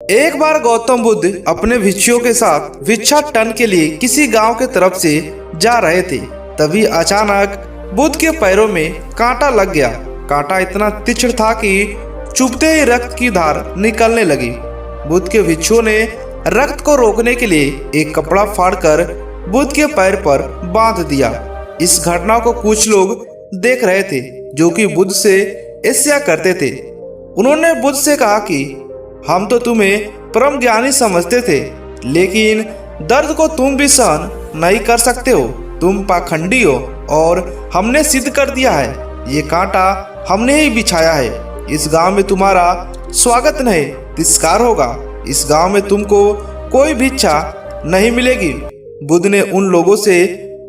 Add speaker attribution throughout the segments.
Speaker 1: एक बार गौतम बुद्ध अपने भिक्षुओं के साथ भिक्षाटन के लिए किसी गांव के तरफ से जा रहे थे। तभी अचानक बुद्ध के पैरों में कांटा लग गया। कांटा इतना तीक्ष्ण था कि चुभते ही रक्त की धार निकलने लगी। बुद्ध के भिक्षुओं ने रक्त को रोकने के लिए एक कपड़ा फाड़कर बुद्ध के पैर पर बांध दिया। इस घटना को कुछ लोग देख रहे थे जो कि बुद्ध से ईर्ष्या करते थे। उन्होंने बुद्ध से कहा कि हम तो तुम्हें परम ज्ञानी समझते थे, लेकिन दर्द को तुम भी सहन नहीं कर सकते हो। तुम पाखंडी हो और हमने सिद्ध कर दिया है। ये कांटा हमने ही बिछाया है। इस गांव में तुम्हारा स्वागत नहीं, तिरस्कार होगा। इस गांव में तुमको कोई भिक्षा नहीं मिलेगी। बुद्ध ने उन लोगों से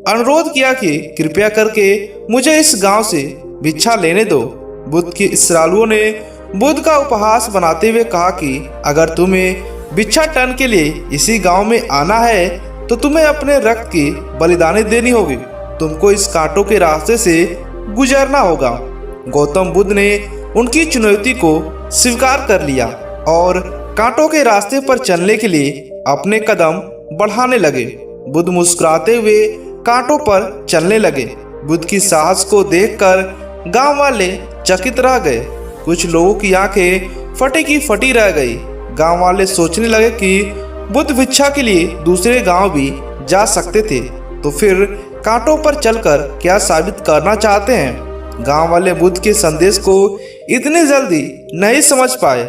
Speaker 1: अनुरोध किया कि कृपया करके मुझे इस गांव से भिक्षा लेने दो। बुद्ध के श्रद्धालुओं ने बुद्ध का उपहास बनाते हुए कहा कि अगर तुम्हें भिक्षाटन के लिए इसी गांव में आना है तो तुम्हें अपने रक्त की बलिदानी देनी होगी। तुमको इस कांटों के रास्ते से गुजरना होगा। गौतम बुद्ध ने उनकी चुनौती को स्वीकार कर लिया और कांटों के रास्ते पर चलने के लिए अपने कदम बढ़ाने लगे। बुद्ध मुस्कुराते हुए कांटों पर चलने लगे। बुद्ध की साहस को देखकर गांव वाले चकित रह गए। कुछ लोगों की आंखें फटी की फटी रह गई। गांव वाले सोचने लगे कि बुद्ध भिक्षा के लिए दूसरे गांव भी जा सकते थे, तो फिर कांटों पर चलकर क्या साबित करना चाहते हैं। गांव वाले बुद्ध के संदेश को इतनी जल्दी नहीं समझ पाए।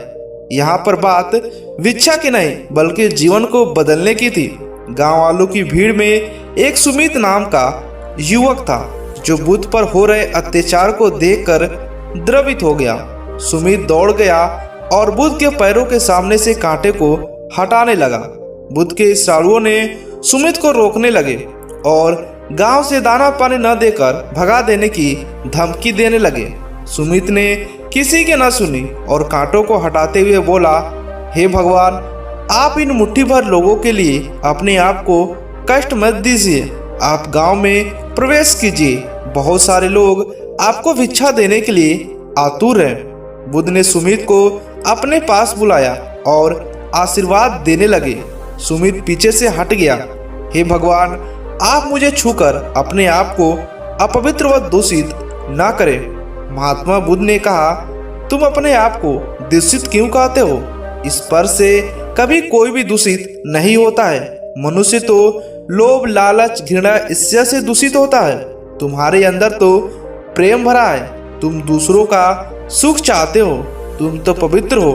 Speaker 1: यहाँ पर बात भिक्षा की नहीं बल्कि जीवन को बदलने की थी। गांव वालों की भीड़ में एक सुमित नाम का युवक था जो बुद्ध पर हो रहे अत्याचार को देखकर द्रवित हो गया। सुमित दौड़ गया और बुद्ध के पैरों के सामने से कांटे को हटाने लगा। बुद्ध के श्रद्धालुओं ने सुमित को रोकने लगे और गांव से दाना पानी न देकर भगा देने की धमकी देने लगे। सुमित ने किसी की न सुनी और कांटों को हटाते हुए बोला, हे भगवान, आप इन मुट्ठी भर लोगों के लिए अपने आप को कष्ट मत दीजिए। आप गांव में प्रवेश कीजिए। बहुत सारे लोग आपको भिक्षा देने के लिए आतुर हैं। बुद्ध ने सुमित को अपने पास बुलाया और आशीर्वाद देने लगे। सुमित पीछे से हट गया। हे भगवान, आप मुझे छूकर अपने आप को अपवित्र व दूषित ना करें। महात्मा बुद्ध ने कहा, तुम अपने आप को दूषित क्यों कहते हो? इस पर से कभी कोई भी दूषित नहीं होता है। मनुष्य तो लोभ, लालच, घृणा, ईर्ष्या से दूषित होता है। तुम्हारे अंदर तो प्रेम भरा है। तुम दूसरों का सुख चाहते हो। तुम तो पवित्र हो।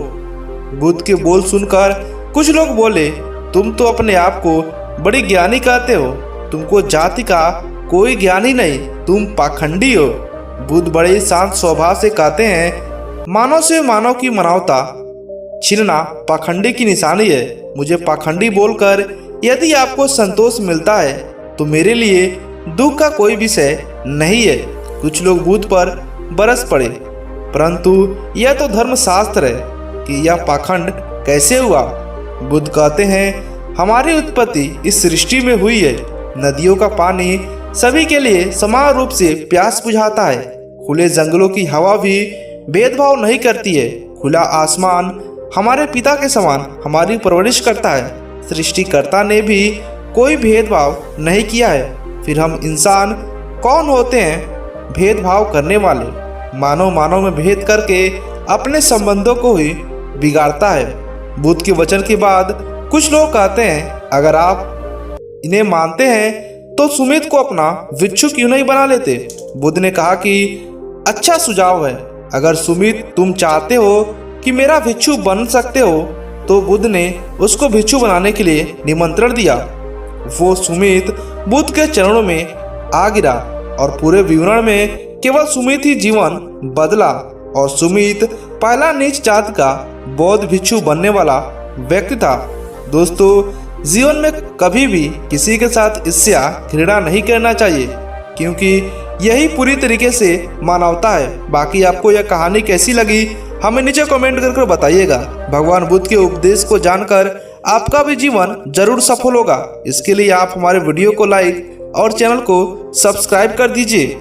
Speaker 1: बुद्ध के बोल सुनकर कुछ लोग बोले, तुम तो अपने आप को बड़ी ज्ञानी कहते हो। तुमको जाति का कोई ज्ञान ही नहीं, तुम पाखंडी हो। बुद्ध बड़े शांत स्वभाव से कहते हैं, मानव से मानव की मानवता छीनना पाखंडी की निशानी है। मुझे पाखंडी बोलकर यदि आपको संतोष मिलता है तो मेरे लिए दुख का कोई विषय नहीं है। कुछ लोग बुद्ध पर बरस पड़े, परंतु यह तो धर्मशास्त्र है कि यह पाखंड कैसे हुआ। बुद्ध कहते हैं, हमारी उत्पत्ति इस सृष्टि में हुई है। नदियों का पानी सभी के लिए समान रूप से प्यास बुझाता है। खुले जंगलों की हवा भी भेदभाव नहीं करती है। खुला आसमान हमारे पिता के समान हमारी परवरिश करता है। सृष्टिकर्ता ने भी कोई भेदभाव नहीं किया है। फिर हम इंसान कौन होते हैं भेदभाव करने वाले? मानव मानव में भेद करके अपने संबंधों को ही बिगाड़ता है। बुद्ध के वचन के बाद कुछ लोग कहते हैं, अगर आप इन्हें मानते हैं तो सुमित को अपना भिक्षु क्यों नहीं बना लेते? बुद्ध ने कहा कि अच्छा सुझाव है। अगर सुमित तुम चाहते हो कि मेरा भिक्षु बन सकते हो, तो बुद्ध ने उसको भिक्षु बनाने के लिए निमंत्रण दिया। वो सुमित बुद्ध के चरणों में आ गिरा और पूरे विवरण में केवल सुमित ही जीवन बदला और सुमित पहला नीच जात का बौद्ध भिक्षु बनने वाला व्यक्ति था। दोस्तों, जीवन में कभी भी किसी के साथ ईर्ष्या, घृणा नहीं करना चाहिए, क्योंकि यही पूरी तरीके से मानवता है। बाकी आपको यह कहानी कैसी लगी हमें नीचे कमेंट करके बताइएगा। भगवान बुद्ध के उपदेश को जानकर आपका भी जीवन जरूर सफल होगा। इसके लिए आप हमारे वीडियो को लाइक और चैनल को सब्सक्राइब कर दीजिए।